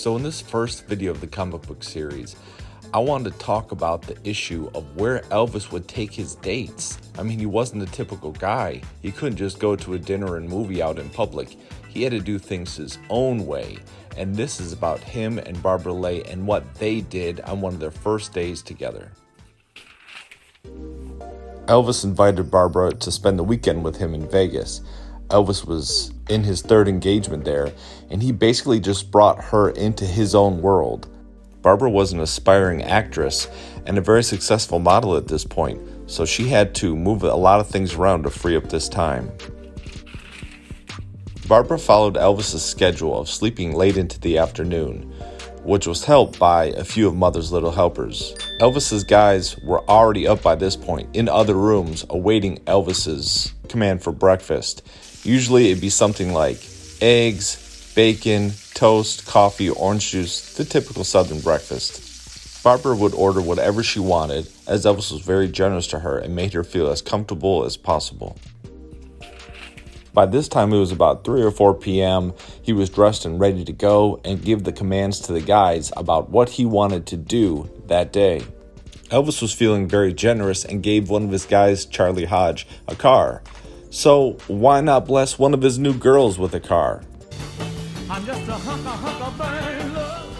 So in this first video of the comic book series, I wanted to talk about the issue of where Elvis would take his dates. I mean, he wasn't a typical guy. He couldn't just go to a dinner and movie out in public. He had to do things his own way. And this is about him and Barbara Lay and what they did on one of their first days together. Elvis invited Barbara to spend the weekend with him in Vegas. Elvis was in his third engagement there, and he basically just brought her into his own world. Barbara was an aspiring actress and a very successful model at this point, so she had to move a lot of things around to free up this time. Barbara followed Elvis's schedule of sleeping late into the afternoon, which was helped by a few of Mother's little helpers. Elvis's guys were already up by this point in other rooms awaiting Elvis's command for breakfast. Usually it'd be something like eggs, bacon, toast, coffee, orange juice, the typical Southern breakfast. Barbara would order whatever she wanted, as Elvis was very generous to her and made her feel as comfortable as possible. By this time it was about 3 or 4 p.m. He was dressed and ready to go and give the commands to the guys about what he wanted to do that day. Elvis was feeling very generous and gave one of his guys, Charlie Hodge, a car. So why not bless one of his new girls with a car? I'm just a hunk of burning love.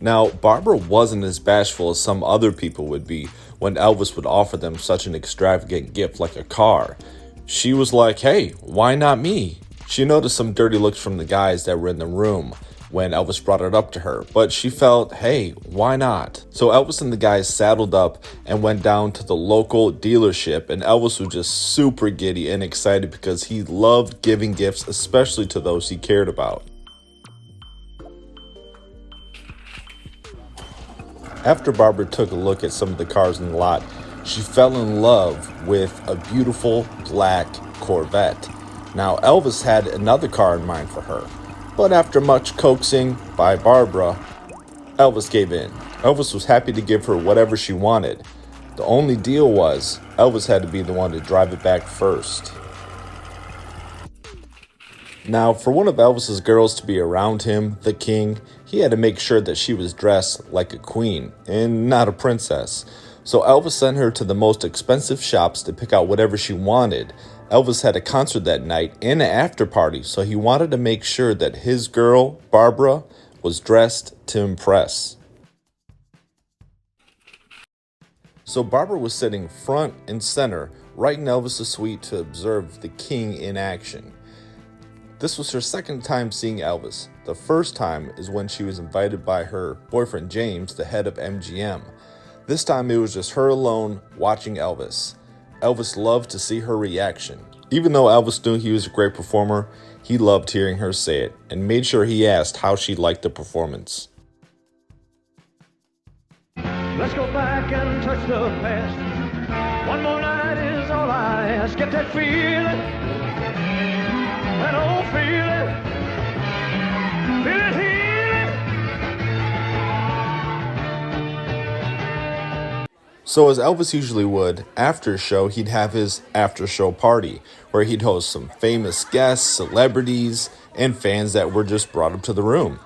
Now, Barbara wasn't as bashful as some other people would be when Elvis would offer them such an extravagant gift like a car. She was like, hey, why not me? She noticed some dirty looks from the guys that were in the room when Elvis brought it up to her, but she felt, hey, why not? So Elvis and the guys saddled up and went down to the local dealership, and Elvis was just super giddy and excited because he loved giving gifts, especially to those he cared about. After Barbara took a look at some of the cars in the lot, she fell in love with a beautiful black Corvette. Now, Elvis had another car in mind for her, but after much coaxing by Barbara, Elvis gave in. Elvis was happy to give her whatever she wanted. The only deal was Elvis had to be the one to drive it back first. Now, for one of Elvis's girls to be around him, the king, he had to make sure that she was dressed like a queen and not a princess. So Elvis sent her to the most expensive shops to pick out whatever she wanted. Elvis had a concert that night and an after party, so he wanted to make sure that his girl, Barbara, was dressed to impress. So Barbara was sitting front and center, right in Elvis's suite to observe the king in action. This was her second time seeing Elvis. The first time is when she was invited by her boyfriend James, the head of MGM. This time it was just her alone watching Elvis. Elvis loved to see her reaction. Even though Elvis knew he was a great performer, he loved hearing her say it and made sure he asked how she liked the performance. Let's go back and touch the past. One more night is all I ask. Get that feeling, that old feeling, feel it healing. So as Elvis usually would, after a show, he'd have his after-show party, where he'd host some famous guests, celebrities, and fans that were just brought up to the room.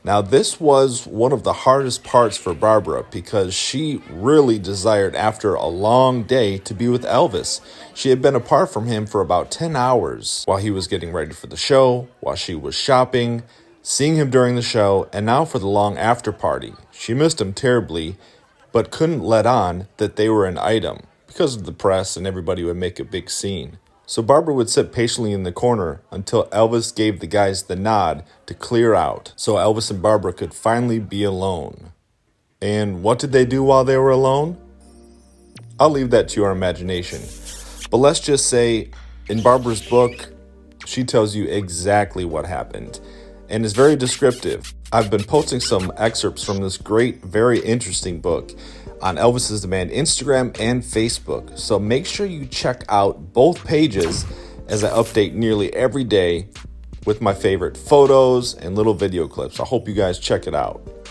Now, this was one of the hardest parts for Barbara because she really desired, after a long day, to be with Elvis. She had been apart from him for about 10 hours while he was getting ready for the show, while she was shopping, seeing him during the show, and now for the long after party. She missed him terribly, but couldn't let on that they were an item because of the press and everybody would make a big scene. So Barbara would sit patiently in the corner until Elvis gave the guys the nod to clear out so Elvis and Barbara could finally be alone. And what did they do while they were alone? I'll leave that to your imagination. But let's just say in Barbara's book, she tells you exactly what happened and is very descriptive. I've been posting some excerpts from this great, very interesting book on ElvisistheMan Instagram and Facebook. So make sure you check out both pages as I update nearly every day with my favorite photos and little video clips. I hope you guys check it out.